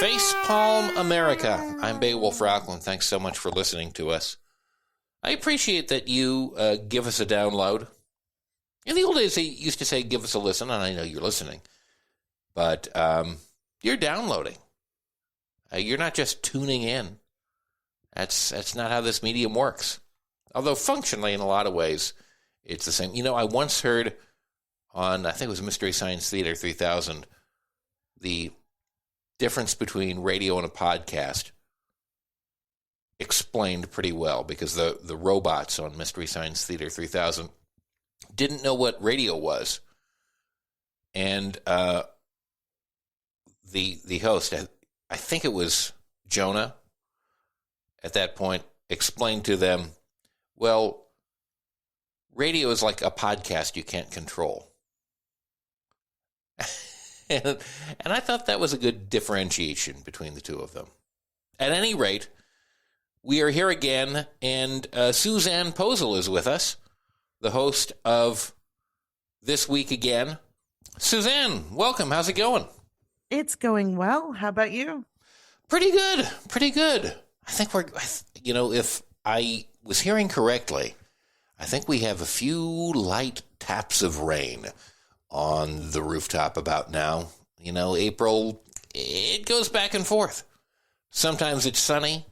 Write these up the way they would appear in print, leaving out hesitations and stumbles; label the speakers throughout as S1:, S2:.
S1: Facepalm America. I'm Beowulf Rockland. Thanks so much for listening to us. I appreciate that you give us a download. In the old days, they used to say, give us a listen, and I know you're listening. But you're downloading. You're not just tuning in. That's not how this medium works. Although functionally, in a lot of ways, it's the same. You know, I once heard on, I think it was Mystery Science Theater 3000, the difference between radio and a podcast explained pretty well, because the robots on Mystery Science Theater 3000 didn't know what radio was. And the host, I think it was Jonah, at that point, explained to them, well, radio is like a podcast you can't control. And I thought that was a good differentiation between the two of them. At any rate, we are here again, and Susanne Posel is with us, the host of This Week Again. Susanne, welcome. How's it going?
S2: It's going well. How about you?
S1: Pretty good. Pretty good. I think if I was hearing correctly, I think we have a few light taps of rain on the rooftop about now. You know, April, it goes back and forth. Sometimes it's sunny.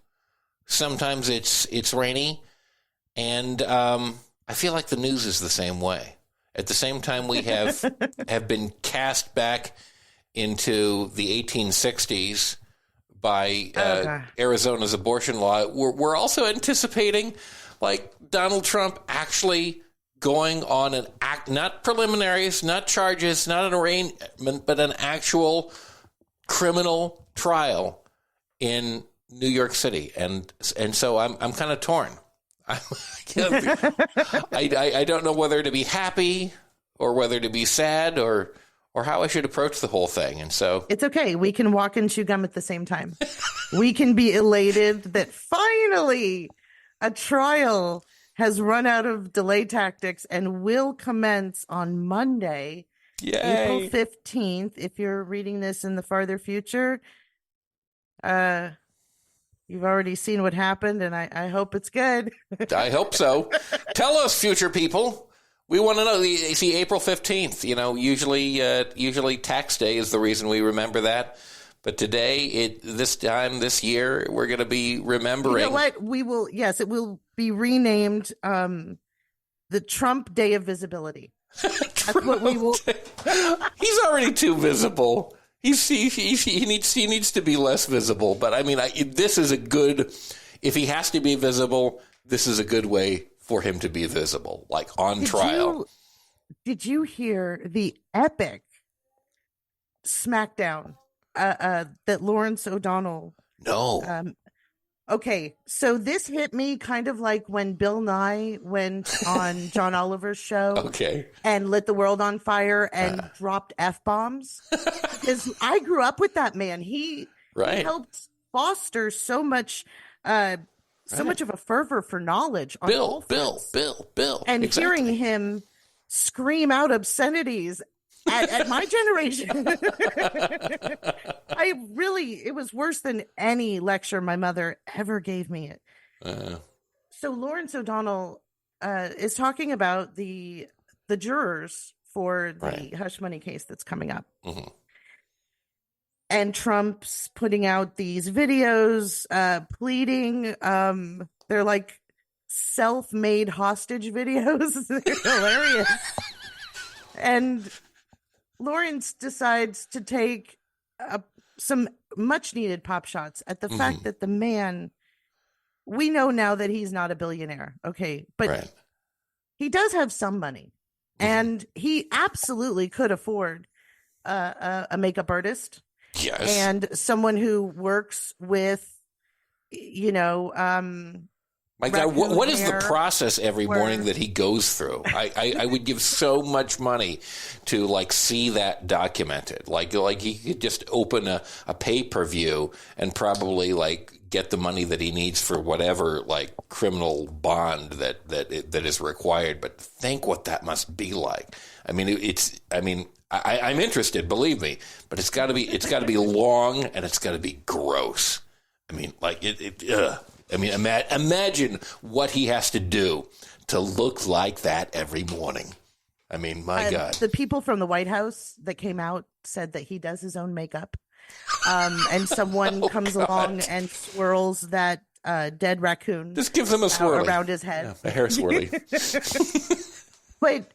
S1: Sometimes it's rainy. And I feel like the news is the same way. At the same time, we have been cast back into the 1860s by Arizona's abortion law. We're also anticipating, like, Donald Trump actually going on an act, not preliminaries, not charges, not an arraignment, but an actual criminal trial in New York City. And so I'm kind of torn. I don't know whether to be happy or whether to be sad or how I should approach the whole thing. And so
S2: it's okay. We can walk and chew gum at the same time. We can be elated that finally a trial has run out of delay tactics and will commence on Monday,
S1: Yay.
S2: April 15th. If you're reading this in the farther future, you've already seen what happened, and I hope it's good.
S1: I hope so. Tell us, future people. We want to know. See, April 15th, you know, usually tax day is the reason we remember that. But today, this year, we're going to be remembering.
S2: You know what? We will, yes, it will be renamed the Trump Day of Visibility. That's what we will.
S1: He's already too visible. He needs to be less visible. But I mean, this is a good. If he has to be visible, this is a good way for him to be visible, like on trial.
S2: Did you hear the epic smackdown that Lawrence O'Donnell?
S1: No.
S2: Okay, so this hit me kind of like when Bill Nye went on John Oliver's show,
S1: okay,
S2: and lit the world on fire and dropped F-bombs. Because I grew up with that man. He helped foster so much of a fervor for knowledge on
S1: Bill.
S2: And
S1: exactly.
S2: Hearing him scream out obscenities at my generation. It was worse than any lecture my mother ever gave me. So Lawrence O'Donnell is talking about the jurors for the hush money case that's coming up.
S1: Mm-hmm.
S2: And Trump's putting out these videos, pleading. They're like self-made hostage videos. They're hilarious. And Lawrence decides to take some much-needed pop shots at the fact that the man, we know now that he's not a billionaire, okay? But he does have some money. And he absolutely could afford a makeup artist.
S1: Yes.
S2: And someone who works with,
S1: My God,
S2: raccoon
S1: what is the
S2: hair,
S1: process every
S2: where-
S1: morning that he goes through? I would give so much money to like see that documented. Like he could just open a pay-per-view and probably like get the money that he needs for whatever like criminal bond that is required. But think what that must be like. I mean, I'm interested, believe me, but it's got to be long and it's got to be gross. I mean, like I mean, imagine what he has to do to look like that every morning. I mean, my God.
S2: The people from the White House that came out said that he does his own makeup. And someone comes along and swirls that dead raccoon.
S1: Just gives him a swirly
S2: around his head.
S1: Yeah, a hair swirly.
S2: But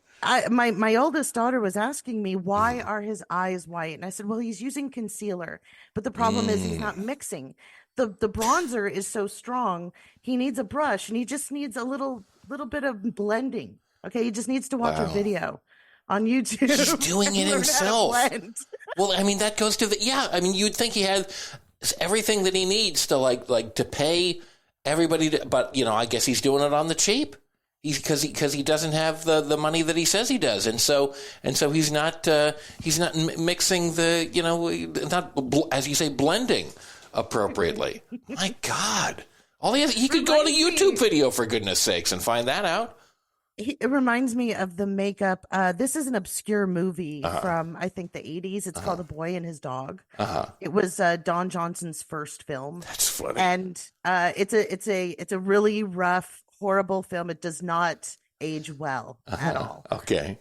S2: my oldest daughter was asking me, why are his eyes white? And I said, well, he's using concealer. But the problem is he's not mixing. The bronzer is so strong. He needs a brush, and he just needs a little bit of blending. Okay, he just needs to watch a video on YouTube.
S1: He's doing it himself. Well, I mean, that goes to I mean, you'd think he had everything that he needs to like to pay everybody, but I guess he's doing it on the cheap. Because he doesn't have the money that he says he does, and so he's not mixing not as you say blending appropriately. My God, he could go on a YouTube video for goodness sakes and find that out.
S2: It reminds me of the makeup. This is an obscure movie from I think the 80s. It's called A Boy and His Dog. It was Don Johnson's first film.
S1: That's funny, and
S2: it's a really rough, horrible film. It does not age well at all.
S1: Okay.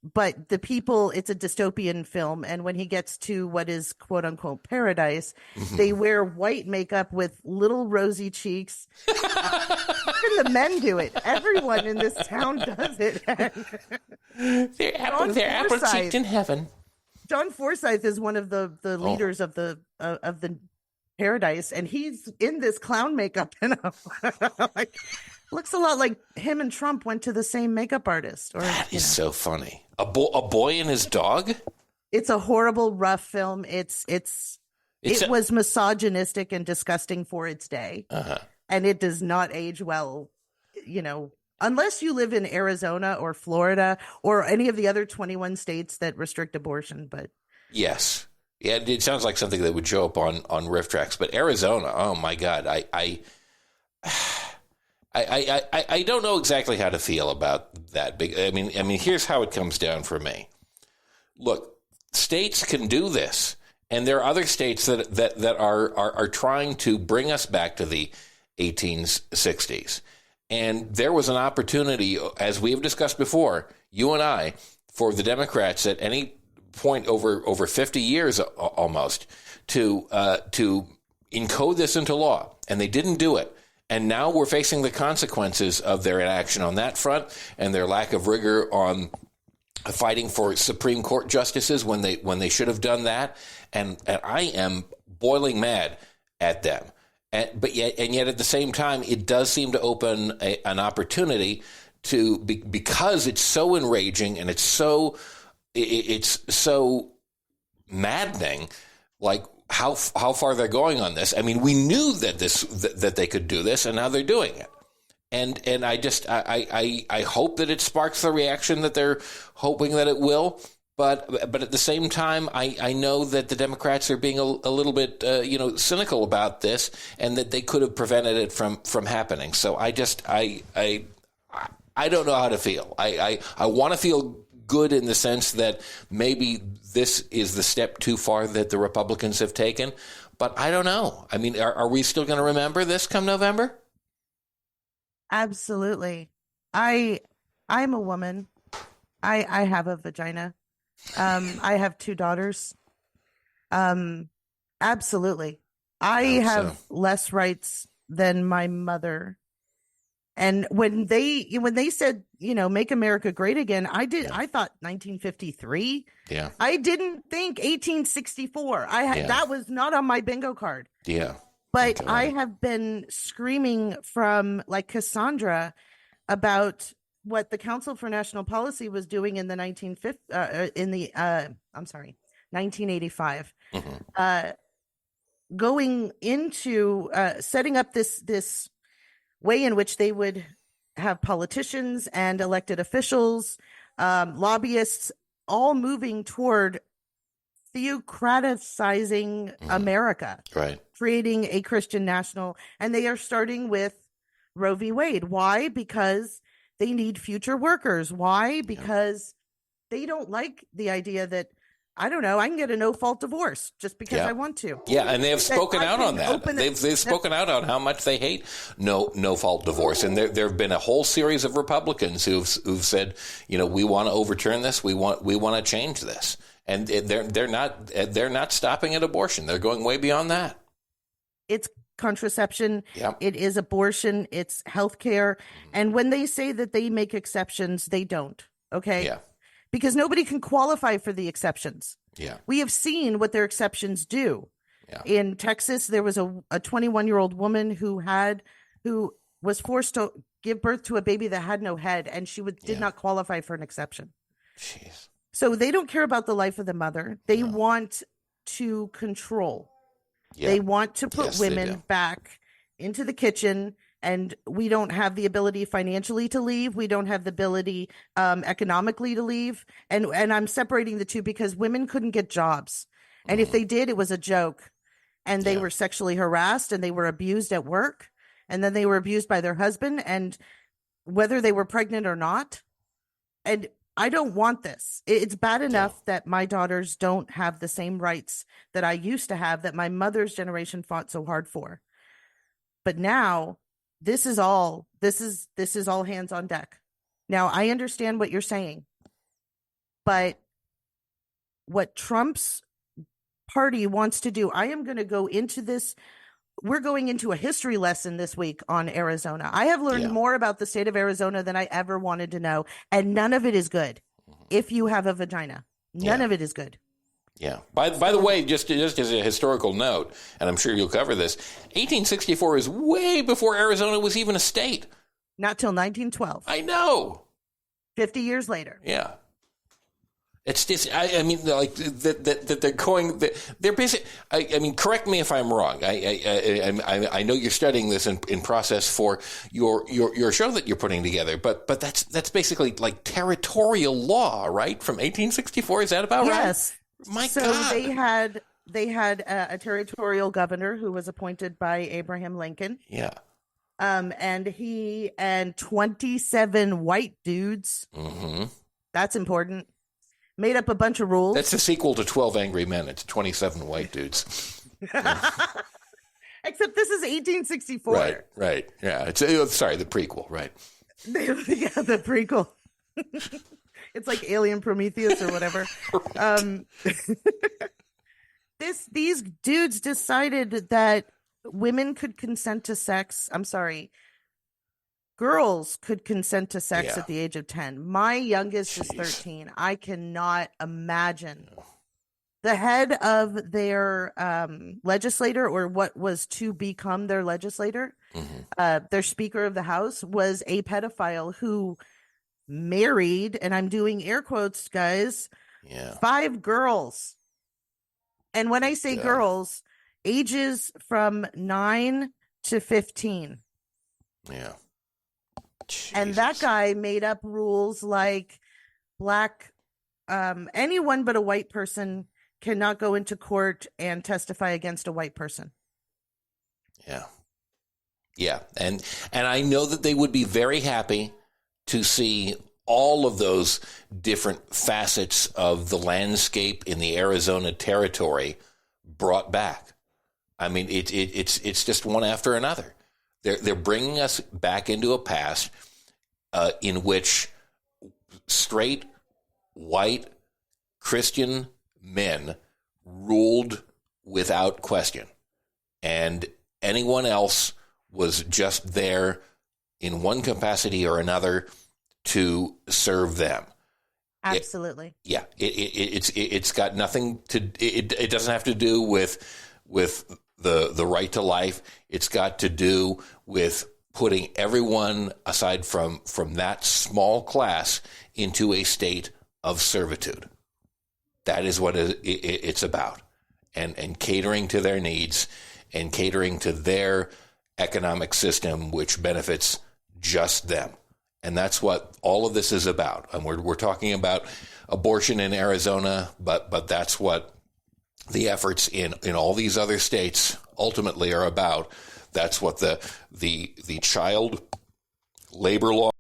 S2: But the people, it's a dystopian film, and when he gets to what is quote unquote paradise, they wear white makeup with little rosy cheeks. Even the men do it. Everyone in this town does it.
S1: They're apple cheeked in heaven.
S2: John Forsythe is one of the leaders of the paradise, and he's in this clown makeup, and like, looks a lot like him and Trump went to the same makeup artist.
S1: That is so funny. A boy and his dog.
S2: It's a horrible, rough film. It was misogynistic and disgusting for its day, and it does not age well. Unless you live in Arizona or Florida or any of the other 21 states that restrict abortion. But
S1: yes. Yeah, it sounds like something that would show up on riff tracks. But Arizona, oh my God, I don't know exactly how to feel about that. I mean, here's how it comes down for me. Look, states can do this, and there are other states that are trying to bring us back to the 1860s. And there was an opportunity, as we have discussed before, you and I, for the Democrats at any point over 50 years almost to encode this into law, and they didn't do it. And now we're facing the consequences of their inaction on that front and their lack of rigor on fighting for Supreme Court justices when they should have done that. And I am boiling mad at them. But yet at the same time, it does seem to open an opportunity to because it's so enraging and it's so maddening, like how far they're going on this. I mean, we knew that they could do this, and now they're doing it. And I hope that it sparks the reaction that they're hoping that it will. But at the same time, I know that the Democrats are being a little bit cynical about this, and that they could have prevented it from happening. So I don't know how to feel. I want to feel good in the sense that maybe this is the step too far that the Republicans have taken, but I don't know. I mean, are we still going to remember this come November?
S2: Absolutely. I'm a woman. I have a vagina. I have 2 daughters. Absolutely. I have less rights than my mother. And when they said, make America great again, I thought 1953.
S1: Yeah.
S2: I didn't think 1864. That was not on my bingo card.
S1: Yeah.
S2: But I have been screaming from like Cassandra about what the Council for National Policy was doing in the 1985.
S1: Mm-hmm.
S2: Going into setting up this way in which they would have politicians and elected officials, lobbyists, all moving toward theocratizing America,
S1: Right.
S2: creating a Christian national. And they are starting with Roe v. Wade. Why? Because they need future workers. Why? Because they don't like the idea that, I don't know, I can get a no-fault divorce just because I want to.
S1: Yeah, and they have spoken out on that. They've spoken out on how much they hate no-fault divorce. And there have been a whole series of Republicans who've said, we want to overturn this. We want to change this. And they're not stopping at abortion. They're going way beyond that.
S2: It's contraception.
S1: Yep.
S2: It is abortion. It's healthcare. And when they say that they make exceptions, they don't. Okay.
S1: Yeah.
S2: Because nobody can qualify for the exceptions.
S1: Yeah.
S2: We have seen what their exceptions do.
S1: Yeah.
S2: In Texas, there was a 21-year-old woman who was forced to give birth to a baby that had no head, and she did not qualify for an exception.
S1: Jeez.
S2: So they don't care about the life of the mother. They want to control.
S1: Yeah.
S2: They want to put women back into the kitchen, and we don't have the ability financially to leave. We don't have the ability economically to leave. And I'm separating the two because women couldn't get jobs. And if they did, it was a joke. And they were sexually harassed, and they were abused at work. And then they were abused by their husband, and whether they were pregnant or not. And I don't want this. It's bad enough that my daughters don't have the same rights that I used to have, that my mother's generation fought so hard for. But now this is all hands on deck. Now, I understand what you're saying, but what Trump's party wants to do, I am going to go into this. We're going into a history lesson this week on Arizona. I have learned more about the state of Arizona than I ever wanted to know, and none of it is good. If you have a vagina, none of it is good.
S1: Yeah. By the way, just as a historical note, and I'm sure you'll cover this, 1864 is way before Arizona was even a state.
S2: Not till 1912.
S1: I know.
S2: 50 years later.
S1: Yeah. It's just, I mean, like that they're going, they're basically, I mean, correct me if I'm wrong. I know you're studying this in process for your show that you're putting together, but that's basically like territorial law, right? From 1864, is that about right?
S2: Yes.
S1: My
S2: so
S1: God.
S2: they had a territorial governor who was appointed by Abraham Lincoln.
S1: Yeah.
S2: And he and 27 white dudes.
S1: Mm-hmm.
S2: That's important. Made up a bunch of rules.
S1: That's the sequel to 12 Angry Men. It's 27 white dudes.
S2: Except this is 1864.
S1: Right. Yeah. It's sorry, the prequel. Right.
S2: The prequel. It's like Alien Prometheus or whatever. These dudes decided that women could consent to sex. I'm sorry. Girls could consent to sex at the age of 10. My youngest is 13. I cannot imagine. The head of their legislator, or what was to become their legislator, their Speaker of the House, was a pedophile who married, and I'm doing air quotes, guys, 5 girls. And when I say girls, ages from 9 to 15.
S1: Yeah. Jesus.
S2: And that guy made up rules like anyone but a white person cannot go into court and testify against a white person.
S1: Yeah. Yeah. And I know that they would be very happy to see all of those different facets of the landscape in the Arizona territory brought back. I mean, it's just one after another. They're bringing us back into a past in which straight, white, Christian men ruled without question. And anyone else was just there in one capacity or another to serve them.
S2: Absolutely.
S1: It's got nothing to. It doesn't have to do with the right to life. It's got to do with putting everyone aside from that small class into a state of servitude. That is what it's about, and catering to their needs and catering to their economic system which benefits just them. And that's what all of this is about. And we're talking about abortion in Arizona, but that's what the efforts in all these other states ultimately are about. That's what the child labor law